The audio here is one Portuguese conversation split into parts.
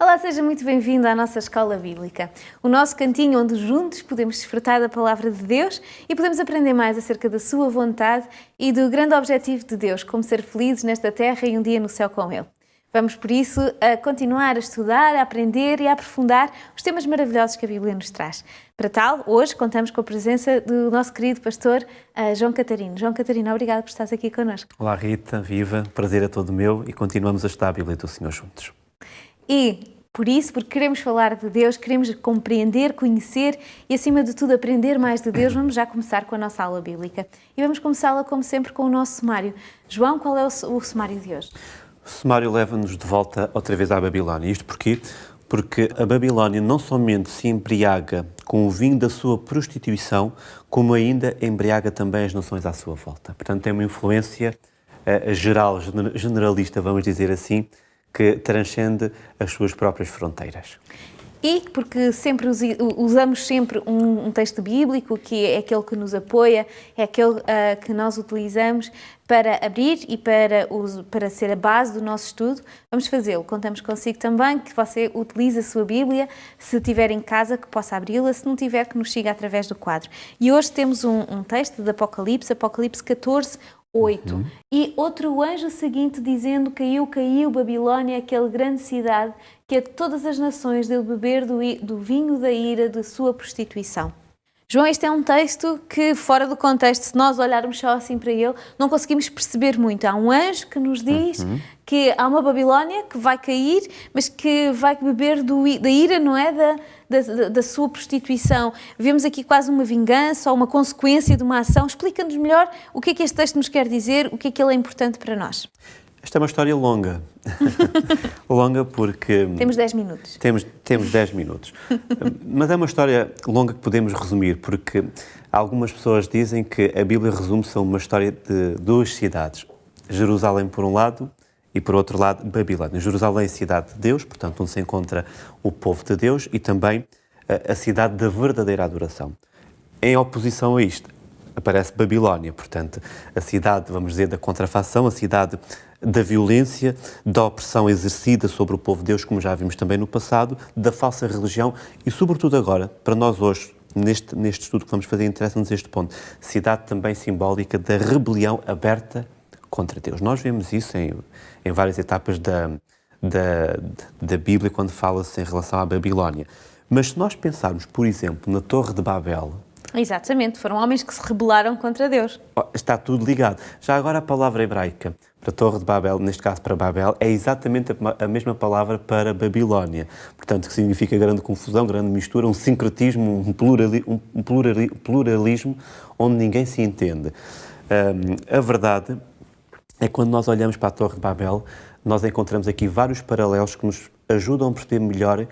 Olá, seja muito bem-vindo à nossa Escola Bíblica, o nosso cantinho onde juntos podemos desfrutar da Palavra de Deus e podemos aprender mais acerca da sua vontade e do grande objetivo de Deus, como ser felizes nesta terra e um dia no céu com Ele. Vamos, por isso, a continuar a estudar, a aprender e a aprofundar os temas maravilhosos que a Bíblia nos traz. Para tal, hoje contamos com a presença do nosso querido pastor João Catarino. João Catarino, obrigada por estares aqui connosco. Olá Rita, viva, prazer é todo meu e continuamos a estudar a Bíblia do Senhor juntos. E, por isso, porque queremos falar de Deus, queremos compreender, conhecer e, acima de tudo, aprender mais de Deus, vamos já começar com a nossa aula bíblica. E vamos começá-la, como sempre, com o nosso sumário. João, qual é o sumário de hoje? O sumário leva-nos de volta outra vez à Babilónia. Isto porquê? Porque a Babilónia não somente se embriaga com o vinho da sua prostituição, como ainda embriaga também as nações à sua volta. Portanto, tem uma influência geral, generalista, vamos dizer assim, que transcende as suas próprias fronteiras. E porque sempre usamos sempre um texto bíblico, que é aquele que nos apoia, é aquele que nós utilizamos para abrir e para ser a base do nosso estudo, vamos fazê-lo. Contamos consigo também que você utilize a sua Bíblia, se tiver em casa que possa abri-la, se não tiver que nos siga através do quadro. E hoje temos um texto de Apocalipse 14, 8. E outro anjo seguinte dizendo: caiu, Babilónia, aquela grande cidade, que a todas as nações deu beber do vinho da ira de sua prostituição. João, este é um texto que, fora do contexto, se nós olharmos só assim para ele, não conseguimos perceber muito. Há um anjo que nos diz que há uma Babilónia que vai cair, mas que vai beber da ira, não é? Da sua prostituição. Vemos aqui quase uma vingança ou uma consequência de uma ação. Explica-nos melhor o que é que este texto nos quer dizer, o que é que ele é importante para nós. Esta é uma história longa. Longa porque... Temos 10 minutos. Temos 10 minutos. Mas é uma história longa que podemos resumir, porque algumas pessoas dizem que a Bíblia resume-se a uma história de duas cidades. Jerusalém por um lado e por outro lado Babilónia. Jerusalém é a cidade de Deus, portanto onde se encontra o povo de Deus, e também a cidade da verdadeira adoração. Em oposição a isto aparece Babilónia, portanto a cidade, vamos dizer, da contrafação, a cidade da violência, da opressão exercida sobre o povo de Deus, como já vimos também no passado, da falsa religião e, sobretudo agora, para nós hoje, neste estudo que vamos fazer, interessa-nos este ponto, cidade também simbólica da rebelião aberta contra Deus. Nós vemos isso em várias etapas da Bíblia, quando fala-se em relação à Babilónia. Mas se nós pensarmos, por exemplo, na Torre de Babel... Exatamente, foram homens que se rebelaram contra Deus. Está tudo ligado. Já agora a palavra hebraica para a Torre de Babel, neste caso para Babel, é exatamente a mesma palavra para Babilónia. Portanto, que significa grande confusão, grande mistura, um sincretismo, um pluralismo onde ninguém se entende. A verdade é que quando nós olhamos para a Torre de Babel, nós encontramos aqui vários paralelos que nos ajudam a perceber melhor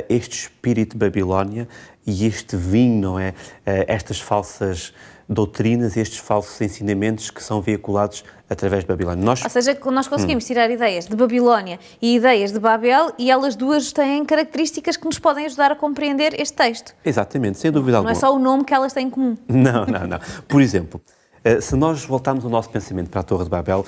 este espírito de Babilónia e este vinho, não é? Estas falsas doutrinas, estes falsos ensinamentos que são veiculados através de Babilónia. Ou seja, nós conseguimos tirar ideias de Babilónia e ideias de Babel e elas duas têm características que nos podem ajudar a compreender este texto. Exatamente, sem dúvida alguma. Não é só o nome que elas têm em comum. Não. Por exemplo, se nós voltarmos o nosso pensamento para a Torre de Babel,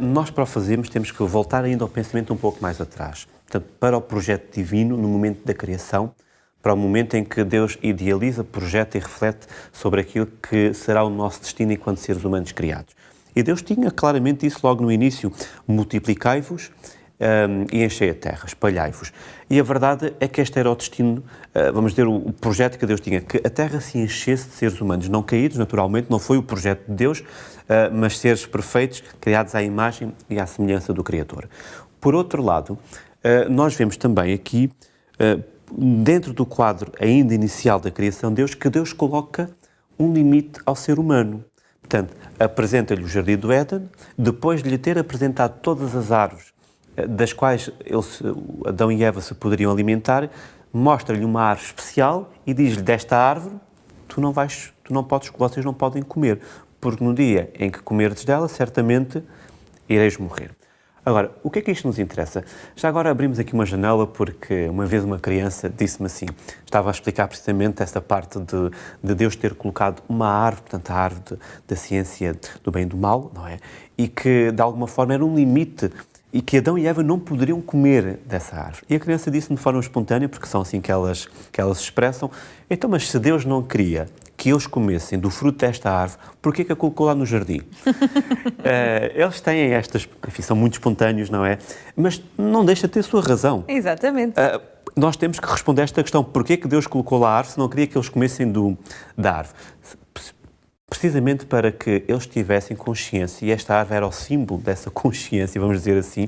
nós para o fazermos temos que voltar ainda ao pensamento um pouco mais atrás. Portanto, para o projeto divino, no momento da criação, para o momento em que Deus idealiza, projeta e reflete sobre aquilo que será o nosso destino enquanto seres humanos criados. E Deus tinha claramente isso logo no início: multiplicai-vos e enchei a terra, espalhai-vos. E a verdade é que este era o destino, vamos dizer, o projeto que Deus tinha, que a terra se enchesse de seres humanos, não caídos, naturalmente, não foi o projeto de Deus, mas seres perfeitos, criados à imagem e à semelhança do Criador. Por outro lado, nós vemos também aqui, dentro do quadro ainda inicial da criação de Deus, que Deus coloca um limite ao ser humano. Portanto, apresenta-lhe o Jardim do Éden, depois de lhe ter apresentado todas as árvores das quais Adão e Eva se poderiam alimentar, mostra-lhe uma árvore especial e diz-lhe: desta árvore vocês não podem comer, porque no dia em que comerdes dela, certamente ireis morrer. Agora, o que é que isto nos interessa? Já agora abrimos aqui uma janela porque uma vez uma criança disse-me assim, estava a explicar precisamente essa parte de Deus ter colocado uma árvore, portanto a árvore da ciência do bem e do mal, não é? E que de alguma forma era um limite e que Adão e Eva não poderiam comer dessa árvore. E a criança disse de forma espontânea, porque são assim que elas se expressam, então, mas se Deus não queria que eles comessem do fruto desta árvore, porquê que a colocou lá no jardim? Eles têm estas, enfim, são muito espontâneos, não é? Mas não deixa de ter sua razão. Exatamente. Nós temos que responder a esta questão, porquê que Deus colocou lá a árvore se não queria que eles comessem da árvore? Precisamente para que eles tivessem consciência, e esta árvore era o símbolo dessa consciência, vamos dizer assim,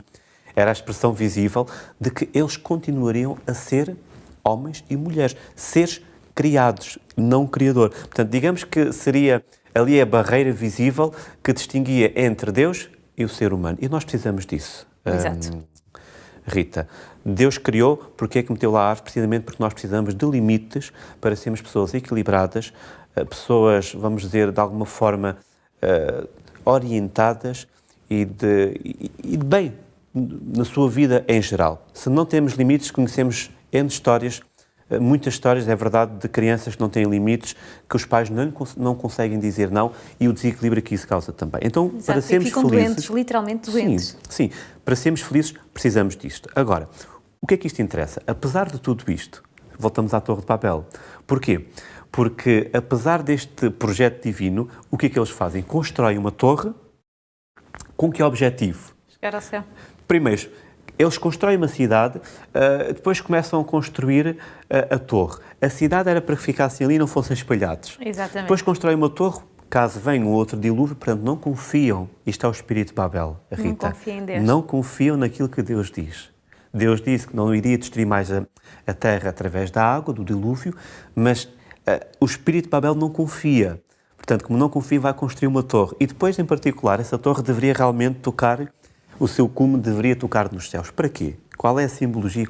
era a expressão visível de que eles continuariam a ser homens e mulheres, seres criados, não criador. Portanto, digamos que seria ali a barreira visível que distinguia entre Deus e o ser humano. E nós precisamos disso. Exato. Rita, Deus criou, porque é que meteu lá a árvore? Precisamente porque nós precisamos de limites para sermos pessoas equilibradas, pessoas, vamos dizer, de alguma forma orientadas e de bem na sua vida em geral. Se não temos limites, conhecemos N histórias, muitas histórias, é verdade, de crianças que não têm limites, que os pais não conseguem dizer não e o desequilíbrio que isso causa também. Então, Exato, para sermos ficam felizes... doentes, literalmente doentes. Sim, para sermos felizes precisamos disto. Agora, o que é que isto interessa? Apesar de tudo isto, voltamos à Torre de Babel. Porquê? Porque, apesar deste projeto divino, o que é que eles fazem? Constroem uma torre com que objetivo? Chegar ao céu. Primeiro, eles constroem uma cidade, depois começam a construir a torre. A cidade era para que ficassem ali e não fossem espalhados. Exatamente. Depois constroem uma torre, caso venha um outro dilúvio, portanto, não confiam. Isto é o espírito de Babel, Rita. Não confiam em Deus. Não confiam naquilo que Deus diz. Deus disse que não iria destruir mais a terra através da água, do dilúvio, mas o espírito de Babel não confia. Portanto, como não confia, vai construir uma torre. E depois, em particular, essa torre deveria realmente tocar, o seu cume deveria tocar nos céus. Para quê? Qual é a simbologia,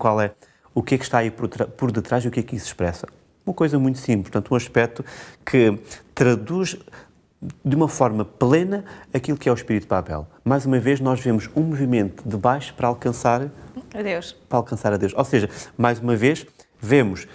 o que é que está aí por detrás e o que é que isso expressa? Uma coisa muito simples, portanto, um aspecto que traduz de uma forma plena aquilo que é o espírito de Babel. Mais uma vez, nós vemos um movimento de baixo para alcançar a Deus. Ou seja, mais uma vez, vemos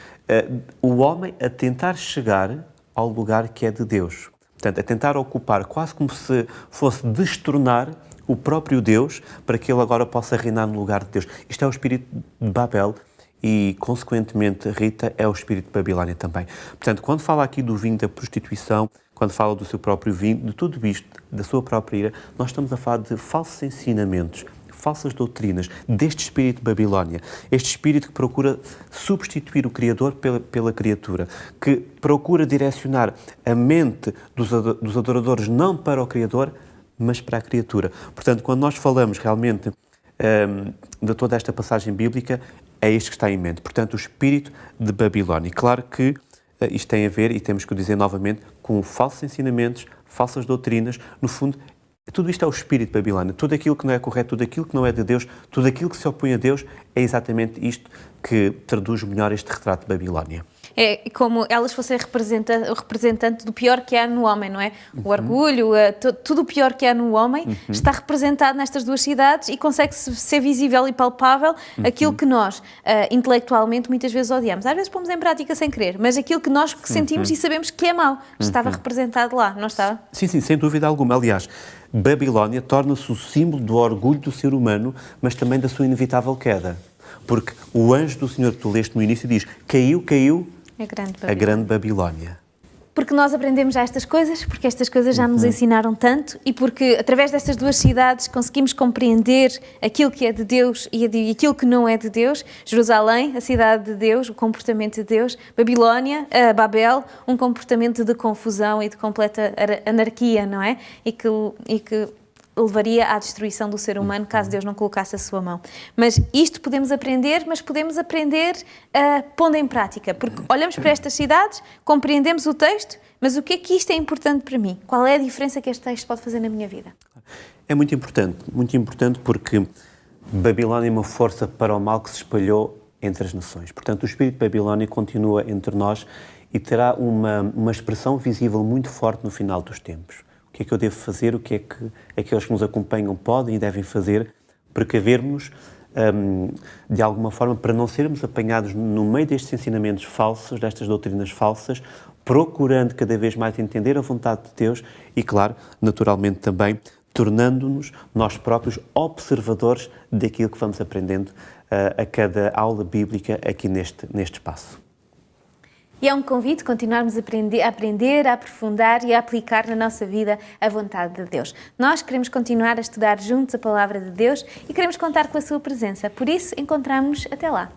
o homem a tentar chegar ao lugar que é de Deus. Portanto, a tentar ocupar, quase como se fosse destornar o próprio Deus para que ele agora possa reinar no lugar de Deus. Isto é o espírito de Babel e, consequentemente, Rita, é o espírito de Babilónia também. Portanto, quando fala aqui do vinho da prostituição, quando fala do seu próprio vinho, de tudo isto, da sua própria ira, nós estamos a falar de falsos ensinamentos, falsas doutrinas, deste espírito de Babilónia. Este espírito que procura substituir o Criador pela criatura, que procura direcionar a mente dos adoradores não para o Criador, mas para a criatura. Portanto, quando nós falamos realmente de toda esta passagem bíblica, é isto que está em mente. Portanto, o espírito de Babilónia. Claro que isto tem a ver, e temos que o dizer novamente, com falsos ensinamentos, falsas doutrinas. No fundo, tudo isto é o espírito de Babilónia. Tudo aquilo que não é correto, tudo aquilo que não é de Deus, tudo aquilo que se opõe a Deus, é exatamente isto que traduz melhor este retrato de Babilónia. É como elas fossem o representante do pior que há no homem, não é? O orgulho, tudo o pior que há no homem está representado nestas duas cidades e consegue ser visível e palpável aquilo que nós, intelectualmente, muitas vezes odiamos. Às vezes pomos em prática sem querer, mas aquilo que nós sentimos e sabemos que é mau, estava representado lá, não estava? Sim, sem dúvida alguma. Aliás, Babilónia torna-se o símbolo do orgulho do ser humano, mas também da sua inevitável queda. Porque o anjo do Senhor que tu leste no início diz, caiu a grande Babilónia. Porque nós aprendemos já estas coisas, porque estas coisas já nos ensinaram tanto e porque através destas duas cidades conseguimos compreender aquilo que é de Deus e aquilo que não é de Deus. Jerusalém, a cidade de Deus, o comportamento de Deus. Babilónia, Babel, um comportamento de confusão e de completa anarquia, não é? E que levaria à destruição do ser humano caso Deus não colocasse a sua mão. Mas isto podemos aprender, pondo em prática, porque olhamos para estas cidades, compreendemos o texto, mas o que é que isto é importante para mim? Qual é a diferença que este texto pode fazer na minha vida? É muito importante porque Babilónia é uma força para o mal que se espalhou entre as nações. Portanto, o espírito de Babilónia continua entre nós e terá uma expressão visível muito forte no final dos tempos. O que é que eu devo fazer, o que é que aqueles que nos acompanham podem e devem fazer, precavermos de alguma forma para não sermos apanhados no meio destes ensinamentos falsos, destas doutrinas falsas, procurando cada vez mais entender a vontade de Deus e, claro, naturalmente também tornando-nos nós próprios observadores daquilo que vamos aprendendo a cada aula bíblica aqui neste espaço. E é um convite continuarmos a aprender, a aprofundar e a aplicar na nossa vida a vontade de Deus. Nós queremos continuar a estudar juntos a Palavra de Deus e queremos contar com a sua presença. Por isso, encontramos-nos até lá.